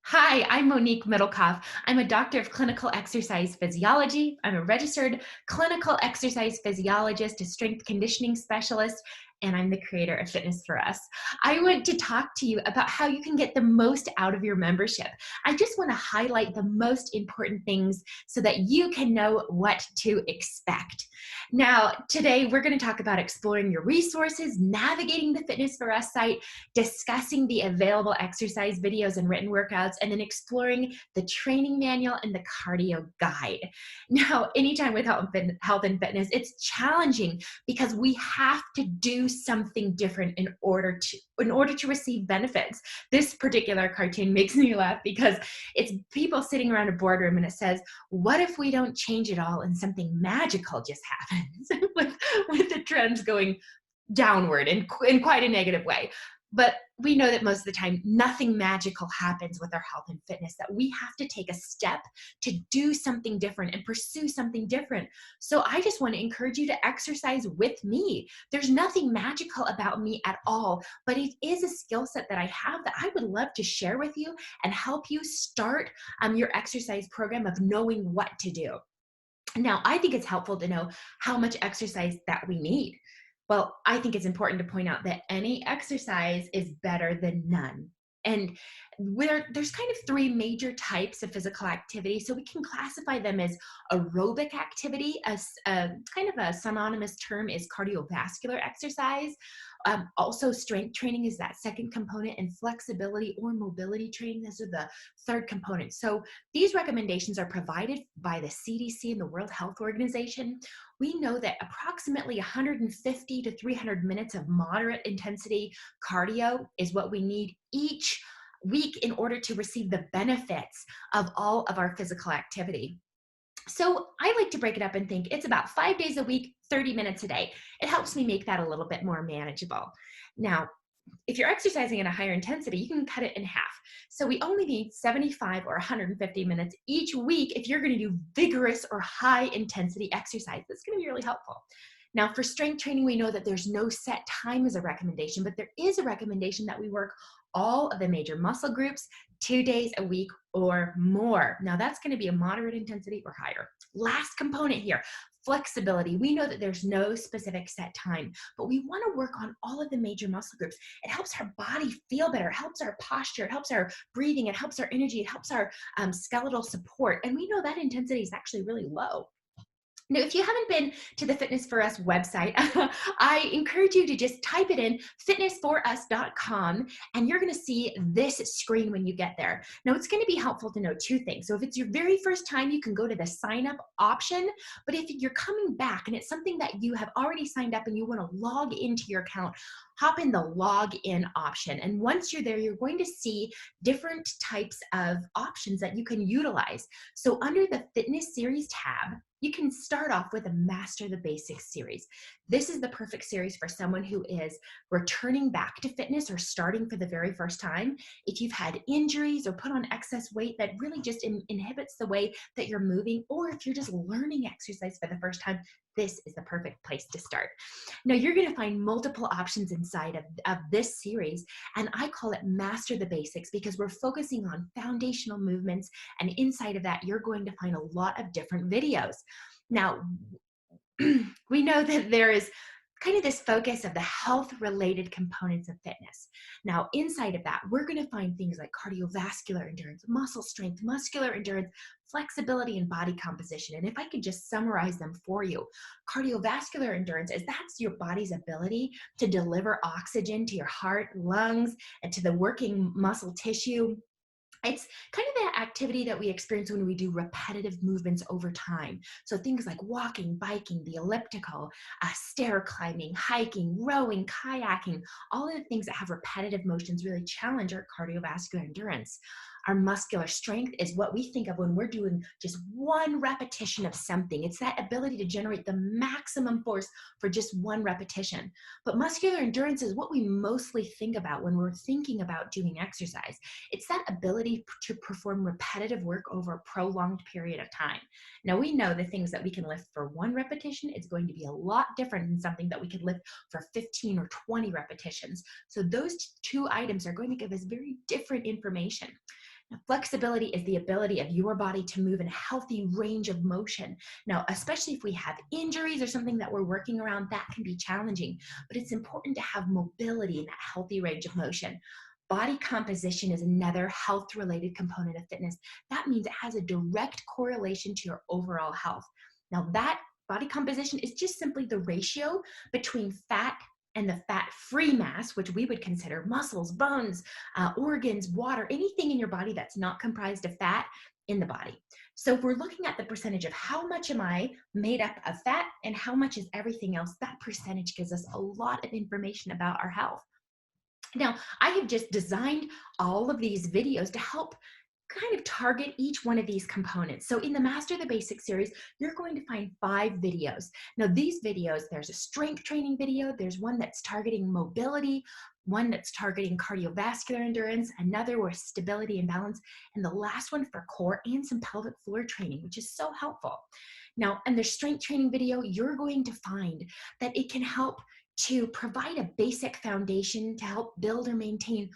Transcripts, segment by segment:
Hi, I'm Monique Middlecoff. I'm a doctor of clinical exercise physiology. I'm a registered clinical exercise physiologist, a strength conditioning specialist, and I'm the creator of Fitness for Us. I want to talk to you about how you can get the most out of your membership. I just want to highlight the most important things so that you can know what to expect. Now, today we're going to talk about exploring your resources, navigating the Fitness for Us site, discussing the available exercise videos and written workouts, and then exploring the training manual and the cardio guide. Now, anytime with health and fitness, it's challenging because we have to do something different in order to receive benefits. This particular cartoon makes me laugh because it's people sitting around a boardroom and it says, "What if we don't change it all and something magical just happens?" with the trends going downward in quite a negative way. But we know that most of the time, nothing magical happens with our health and fitness, that we have to take a step to do something different and pursue something different. So I just want to encourage you to exercise with me. There's nothing magical about me at all, but it is a skill set that I have that I would love to share with you and help you start your exercise program of knowing what to do. Now, I think it's helpful to know how much exercise that we need. Well, I think it's important to point out that any exercise is better than none. And there's kind of three major types of physical activity. So we can classify them as aerobic activity, as kind of a synonymous term is cardiovascular exercise. Also, strength training is that second component, and flexibility or mobility training, those are the third component. So these recommendations are provided by the CDC and the World Health Organization. We know that approximately 150 to 300 minutes of moderate intensity cardio is what we need each week in order to receive the benefits of all of our physical activity. So I like to break it up and think it's about 5 days a week, 30 minutes a day. It helps me make that a little bit more manageable. Now, if you're exercising at a higher intensity, you can cut it in half. So we only need 75 or 150 minutes each week if you're going to do vigorous or high intensity exercise. That's going to be really helpful. Now, for strength training, we know that there's no set time as a recommendation, but there is a recommendation that we work all of the major muscle groups 2 days a week or more. Now, that's going to be a moderate intensity or higher. Last component here, flexibility. We know that there's no specific set time, but we want to work on all of the major muscle groups. It helps our body feel better. It helps our posture. It helps our breathing. It helps our energy. It helps our skeletal support. And we know that intensity is actually really low. Now, if you haven't been to the Fitness for Us website, I encourage you to just type it in fitnessforus.com, and you're going to see this screen when you get there. Now, it's going to be helpful to know two things. So if it's your very first time, you can go to the sign up option. But if you're coming back and it's something that you have already signed up and you want to log into your account, hop in the log in option. And once you're there, you're going to see different types of options that you can utilize. So under the Fitness Series tab, you can start off with a Master the Basics series. This is the perfect series for someone who is returning back to fitness or starting for the very first time. If you've had injuries or put on excess weight that really just inhibits the way that you're moving, or if you're just learning exercise for the first time, this is the perfect place to start. Now, you're going to find multiple options inside of this series, and I call it Master the Basics because we're focusing on foundational movements, and inside of that, you're going to find a lot of different videos. Now, we know that there is kind of this focus of the health related components of fitness. Now, inside of that, we're going to find things like cardiovascular endurance, muscle strength, muscular endurance, flexibility, and body composition. And if I could just summarize them for you, cardiovascular endurance is that's your body's ability to deliver oxygen to your heart, lungs, and to the working muscle tissue. It's kind of the activity that we experience when we do repetitive movements over time. So things like walking, biking, the elliptical, stair climbing, hiking, rowing, kayaking, all of the things that have repetitive motions really challenge our cardiovascular endurance. Our muscular strength is what we think of when we're doing just one repetition of something. It's that ability to generate the maximum force for just one repetition. But muscular endurance is what we mostly think about when we're thinking about doing exercise. It's that ability to perform repetitive work over a prolonged period of time. Now, we know the things that we can lift for one repetition is going to be a lot different than something that we could lift for 15 or 20 repetitions. So those two items are going to give us very different information. Now, flexibility is the ability of your body to move in a healthy range of motion. Now, especially if we have injuries or something that we're working around, that can be challenging, but it's important to have mobility in that healthy range of motion. Body composition is another health-related component of fitness. That means it has a direct correlation to your overall health. Now, that body composition is just simply the ratio between fat and the fat-free mass, which we would consider muscles, bones, organs, water, anything in your body that's not comprised of fat in the body. So if we're looking at the percentage of how much am I made up of fat and how much is everything else, that percentage gives us a lot of information about our health. Now, I have just designed all of these videos to help kind of target each one of these components. So in the Master the Basics series, you're going to find 5 videos. Now these videos, there's a strength training video, there's one that's targeting mobility, one that's targeting cardiovascular endurance, another with stability and balance, and the last one for core and some pelvic floor training, which is so helpful. Now, in the strength training video, you're going to find that it can help to provide a basic foundation to help build or maintain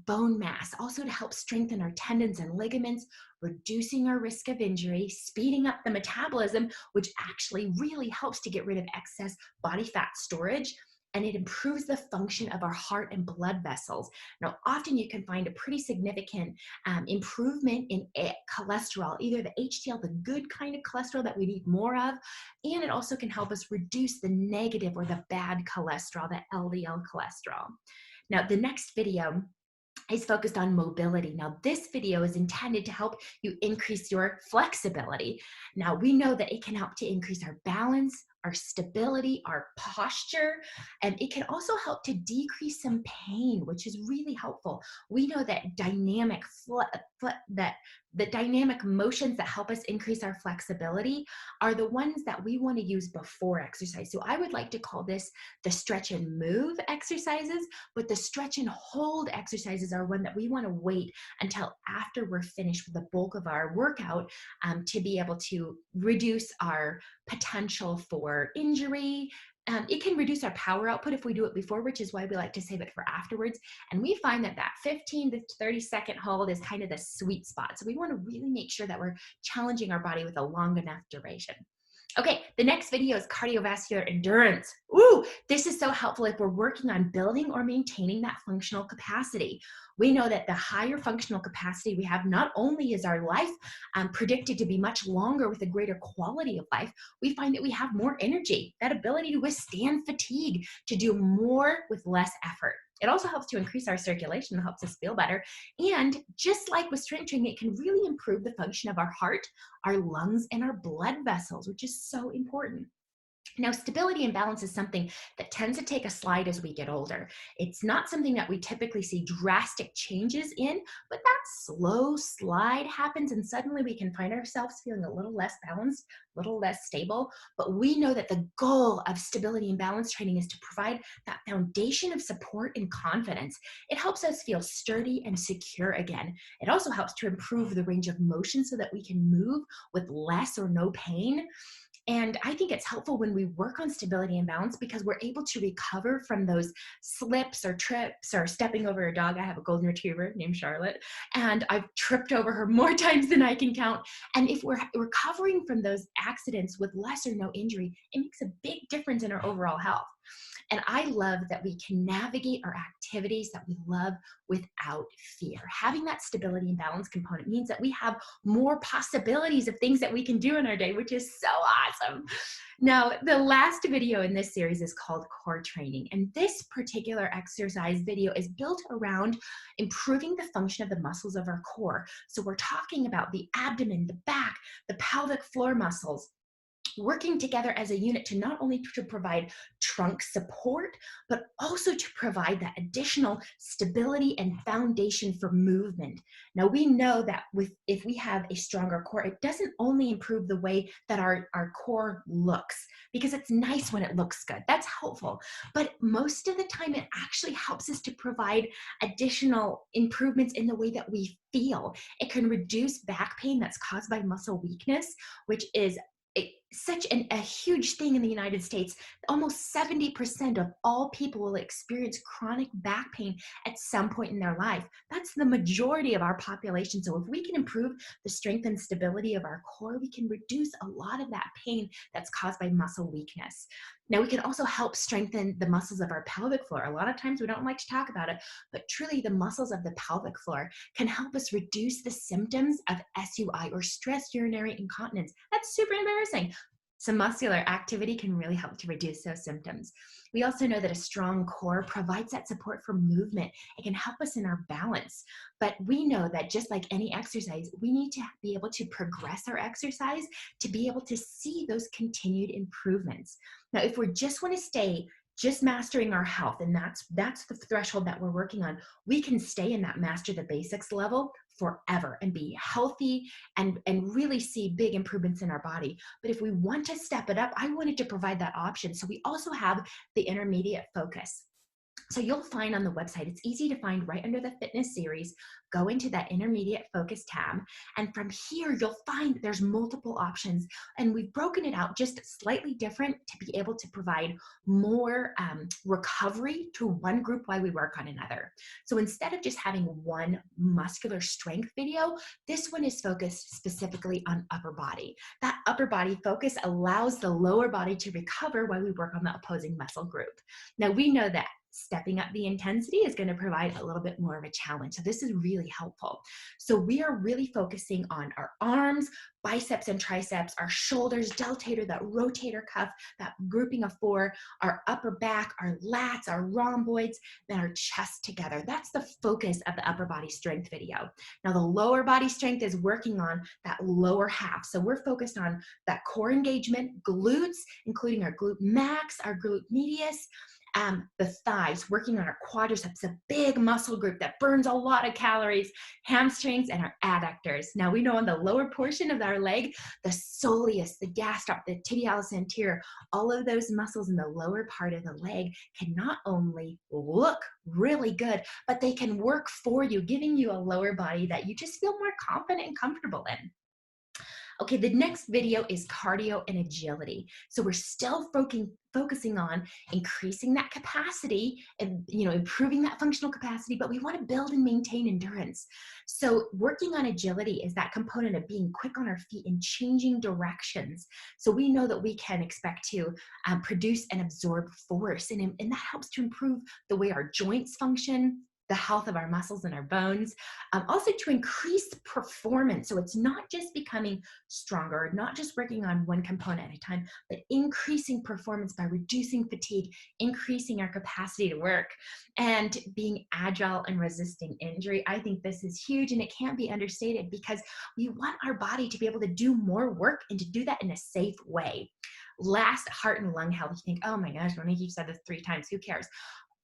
bone mass, also to help strengthen our tendons and ligaments, reducing our risk of injury, speeding up the metabolism, which actually really helps to get rid of excess body fat storage, and it improves the function of our heart and blood vessels. Now, often you can find a pretty significant improvement in cholesterol, either the HDL, the good kind of cholesterol that we need more of, and it also can help us reduce the negative or the bad cholesterol, the LDL cholesterol. Now, the next video is focused on mobility. Now, this video is intended to help you increase your flexibility. Now, we know that it can help to increase our balance, our stability, our posture, and it can also help to decrease some pain, which is really helpful. We know that the dynamic motions that help us increase our flexibility are the ones that we want to use before exercise. So I would like to call this the stretch and move exercises, but the stretch and hold exercises are one that we want to wait until after we're finished with the bulk of our workout to be able to reduce our potential for injury. It can reduce our power output if we do it before, which is why we like to save it for afterwards. And we find that that 15 to 30-second hold is kind of the sweet spot. So we want to really make sure that we're challenging our body with a long enough duration. Okay, the next video is cardiovascular endurance. Ooh, this is so helpful if we're working on building or maintaining that functional capacity. We know that the higher functional capacity we have, not only is our life predicted to be much longer with a greater quality of life, we find that we have more energy, that ability to withstand fatigue, to do more with less effort. It also helps to increase our circulation, it helps us feel better. And just like with strength training, it can really improve the function of our heart, our lungs, and our blood vessels, which is so important. Now, stability and balance is something that tends to take a slide as we get older. It's not something that we typically see drastic changes in, but that slow slide happens and suddenly we can find ourselves feeling a little less balanced, a little less stable. But we know that the goal of stability and balance training is to provide that foundation of support and confidence. It helps us feel sturdy and secure again. It also helps to improve the range of motion so that we can move with less or no pain. And I think it's helpful when we work on stability and balance because we're able to recover from those slips or trips or stepping over a dog. I have a golden retriever named Charlotte, and I've tripped over her more times than I can count. And if we're recovering from those accidents with less or no injury, it makes a big difference in our overall health. And I love that we can navigate our activities that we love without fear. Having that stability and balance component means that we have more possibilities of things that we can do in our day, which is so awesome. Now, the last video in this series is called core training. And this particular exercise video is built around improving the function of the muscles of our core. So we're talking about the abdomen, the back, the pelvic floor muscles, working together as a unit to not only to provide trunk support, but also to provide that additional stability and foundation for movement. Now, we know that if we have a stronger core, it doesn't only improve the way that our core looks, because it's nice when it looks good. That's helpful. But most of the time, it actually helps us to provide additional improvements in the way that we feel. It can reduce back pain that's caused by muscle weakness, which is a huge thing in the United States. Almost 70% of all people will experience chronic back pain at some point in their life. That's the majority of our population. So if we can improve the strength and stability of our core, we can reduce a lot of that pain that's caused by muscle weakness. Now, we can also help strengthen the muscles of our pelvic floor. A lot of times we don't like to talk about it, but truly the muscles of the pelvic floor can help us reduce the symptoms of SUI, or stress urinary incontinence. That's super embarrassing. Some muscular activity can really help to reduce those symptoms. We also know that a strong core provides that support for movement. It can help us in our balance. But we know that just like any exercise, we need to be able to progress our exercise to be able to see those continued improvements. Now, if we just want to stay just mastering our health, and that's the threshold that we're working on, we can stay in that master the basics level forever and be healthy and really see big improvements in our body. But if we want to step it up, I wanted to provide that option. So we also have the intermediate focus. So you'll find on the website, it's easy to find right under the fitness series. Go into that intermediate focus tab. And from here, you'll find there's multiple options. And we've broken it out just slightly different to be able to provide more recovery to one group while we work on another. So instead of just having one muscular strength video, this one is focused specifically on upper body. That upper body focus allows the lower body to recover while we work on the opposing muscle group. Now, we know that stepping up the intensity is going to provide a little bit more of a challenge. So this is really helpful. So we are really focusing on our arms, biceps and triceps, our shoulders, deltator, that rotator cuff, that grouping of four, our upper back, our lats, our rhomboids, then our chest together. That's the focus of the upper body strength video. Now the lower body strength is working on that lower half. So we're focused on that core engagement, glutes, including our glute max, our glute medius, the thighs, working on our quadriceps, a big muscle group that burns a lot of calories, hamstrings, and our adductors. Now we know on the lower portion of our leg, the soleus, the gastroc, the tibialis anterior, all of those muscles in the lower part of the leg can not only look really good, but they can work for you, giving you a lower body that you just feel more confident and comfortable in. Okay, the next video is cardio and agility. So we're still focusing on increasing that capacity and improving that functional capacity, but we want to build and maintain endurance. So working on agility is that component of being quick on our feet and changing directions. So we know that we can expect to produce and absorb force, and that helps to improve the way our joints function, the health of our muscles and our bones, also to increase performance. So it's not just becoming stronger, not just working on one component at a time, but increasing performance by reducing fatigue, increasing our capacity to work, and being agile and resisting injury. I think this is huge, and it can't be understated because we want our body to be able to do more work and to do that in a safe way. Last, heart and lung health. You think, oh my gosh, Monique, you've said this 3 times. Who cares?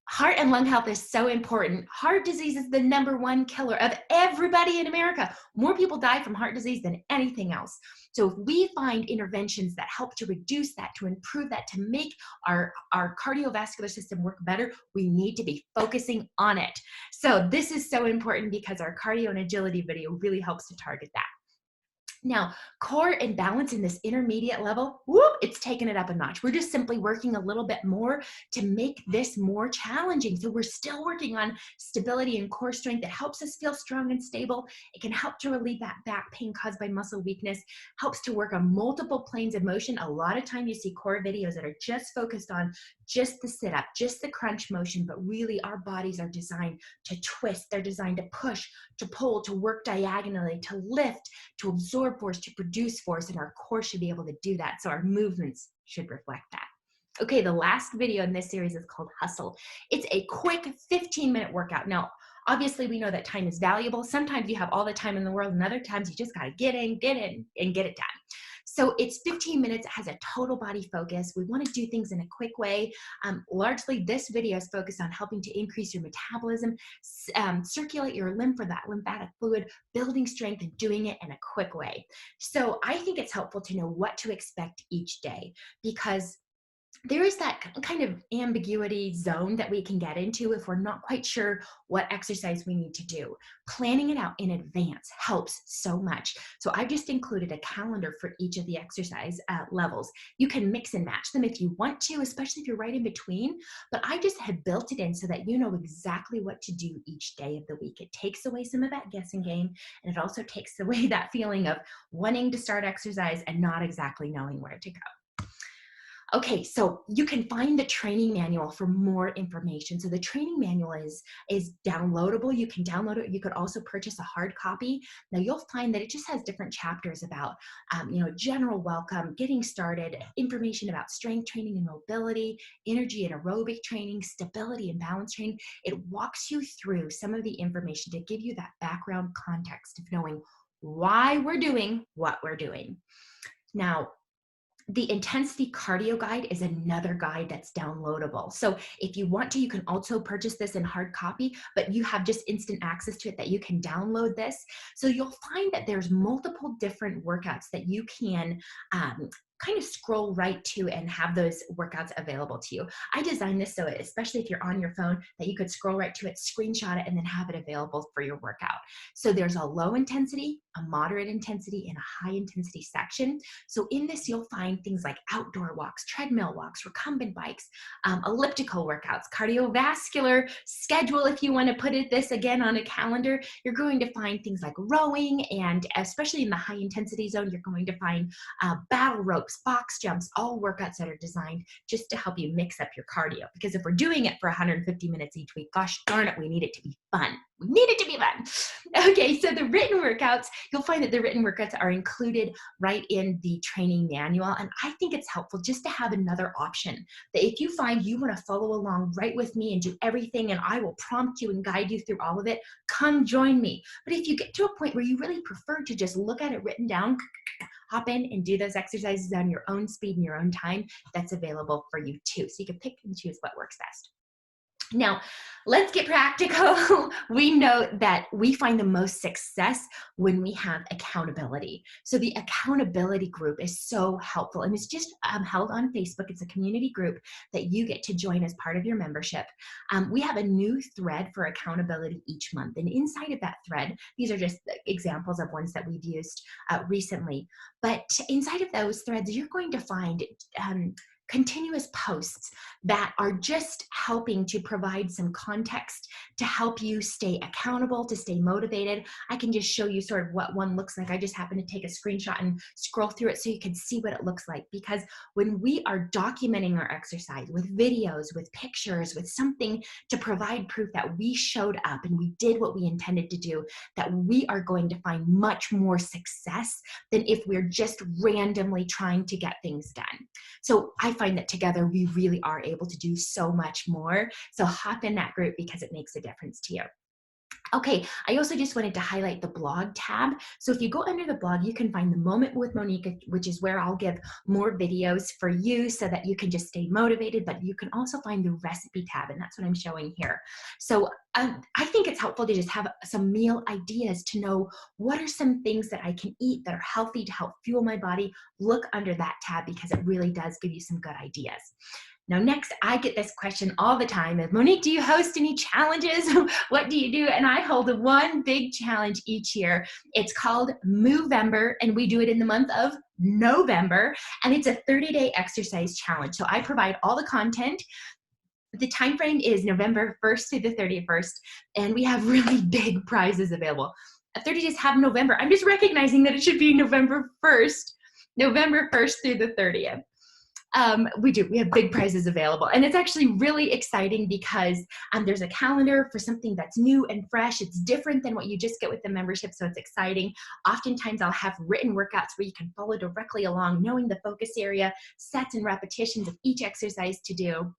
Heart and lung health is so important. Heart disease is the #1 killer of everybody in America. More people die from heart disease than anything else. So if we find interventions that help to reduce that, to improve that, to make our cardiovascular system work better, we need to be focusing on it. So this is so important because our cardio and agility video really helps to target that. Now, core and balance in this intermediate level, whoop, it's taken it up a notch. We're just simply working a little bit more to make this more challenging. So we're still working on stability and core strength that helps us feel strong and stable. It can help to relieve that back pain caused by muscle weakness, helps to work on multiple planes of motion. A lot of time you see core videos that are just focused on just the sit-up, just the crunch motion, but really our bodies are designed to twist. They're designed to push, to pull, to work diagonally, to lift, to absorb force, to produce force, and our core should be able to do that. So our movements should reflect that. Okay, the last video in this series is called Hustle. It's a quick 15-minute workout. Now, obviously we know that time is valuable. Sometimes you have all the time in the world, and other times you just gotta get in, and get it done. So it's 15 minutes, it has a total body focus. We wanna do things in a quick way. Largely this video is focused on helping to increase your metabolism, circulate your lymph for that lymphatic fluid, building strength and doing it in a quick way. So I think it's helpful to know what to expect each day because there is that kind of ambiguity zone that we can get into if we're not quite sure what exercise we need to do. Planning it out in advance helps so much. So I've just included a calendar for each of the exercise levels. You can mix and match them if you want to, especially if you're right in between. But I just have built it in so that you know exactly what to do each day of the week. It takes away some of that guessing game, and it also takes away that feeling of wanting to start exercise and not exactly knowing where to go. Okay, so you can find the training manual for more information. So the training manual is downloadable. You can download it. You could also purchase a hard copy. Now you'll find that it just has different chapters about, general welcome, getting started, information about strength training and mobility, energy and aerobic training, stability and balance training. It walks you through some of the information to give you that background context of knowing why we're doing what we're doing. Now, the intensity cardio guide is another guide that's downloadable. So if you want to, you can also purchase this in hard copy, but you have just instant access to it that you can download this. So you'll find that there's multiple different workouts that you can kind of scroll right to and have those workouts available to you. I designed this so, especially if you're on your phone, that you could scroll right to it, screenshot it, and then have it available for your workout. So there's a low intensity, a moderate intensity, and a high intensity section. So in this, you'll find things like outdoor walks, treadmill walks, recumbent bikes, elliptical workouts, cardiovascular schedule. If you want to put this again on a calendar, you're going to find things like rowing, and especially in the high intensity zone, you're going to find battle ropes, box jumps, all workouts that are designed just to help you mix up your cardio. Because if we're doing it for 150 minutes each week, gosh darn it, we need it to be fun. We need it to be fun. Okay, so the written workouts, you'll find that the written workouts are included right in the training manual. And I think it's helpful just to have another option, that if you find you want to follow along right with me and do everything, and I will prompt you and guide you through all of it, come join me. But if you get to a point where you really prefer to just look at it written down, hop in and do those exercises on your own speed and your own time, that's available for you too. So you can pick and choose what works best. Now, let's get practical. We know that we find the most success when we have accountability. So the accountability group is so helpful, and it's just held on Facebook. It's a community group that you get to join as part of your membership. We have a new thread for accountability each month, and inside of that thread, these are just examples of ones that we've used recently, but inside of those threads, you're going to find continuous posts that are just helping to provide some context to help you stay accountable, to stay motivated. I can just show you sort of what one looks like. I just happened to take a screenshot and scroll through it so you can see what it looks like. Because when we are documenting our exercise with videos, with pictures, with something to provide proof that we showed up and we did what we intended to do, that we are going to find much more success than if we're just randomly trying to get things done. So I find that together we really are able to do so much more. So hop in that group because it makes a difference to you. Okay, I also just wanted to highlight the blog tab. So if you go under the blog, you can find the Moment with Monique, which is where I'll give more videos for you so that you can just stay motivated, but you can also find the recipe tab, and that's what I'm showing here. So I think it's helpful to just have some meal ideas to know what are some things that I can eat that are healthy to help fuel my body. Look under that tab because it really does give you some good ideas. Now, next, I get this question all the time of, Monique, do you host any challenges? What do you do? And I hold one big challenge each year. It's called Movember, and we do it in the month of November, and it's a 30-day exercise challenge. So I provide all the content. The time frame is November 1st to the 31st, and we have really big prizes available. 30 days have November. I'm just recognizing that it should be November 1st through the 30th. We have big prizes available, and it's actually really exciting because there's a calendar for something that's new and fresh. It's different than what you just get with the membership, so it's exciting. Oftentimes I'll have written workouts where you can follow directly along, knowing the focus area, sets and repetitions of each exercise to do.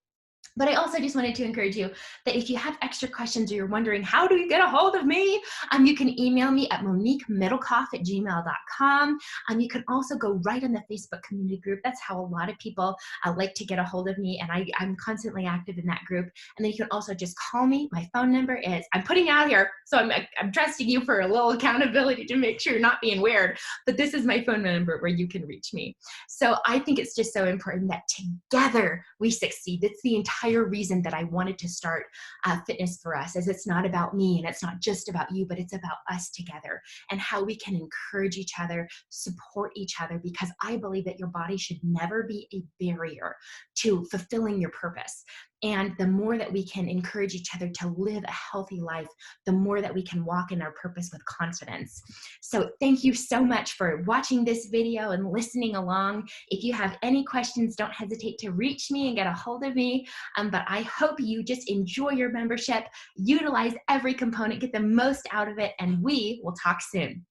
But I also just wanted to encourage you that if you have extra questions or you're wondering, how do you get a hold of me? You can email me at moniquemiddlecoff@gmail.com. You can also go right on the Facebook community group. That's how a lot of people like to get a hold of me. And I'm constantly active in that group. And then you can also just call me. My phone number is, I'm putting it out here, so I'm trusting you for a little accountability to make sure you're not being weird. But this is my phone number where you can reach me. So I think it's just so important that together we succeed. That's the entire reason that I wanted to start Fitness for Us, is it's not about me and it's not just about you, but it's about us together and how we can encourage each other, support each other, because I believe that your body should never be a barrier to fulfilling your purpose. And the more that we can encourage each other to live a healthy life, the more that we can walk in our purpose with confidence. So thank you so much for watching this video and listening along. If you have any questions, don't hesitate to reach me and get a hold of me. But I hope you just enjoy your membership, utilize every component, get the most out of it, and we will talk soon.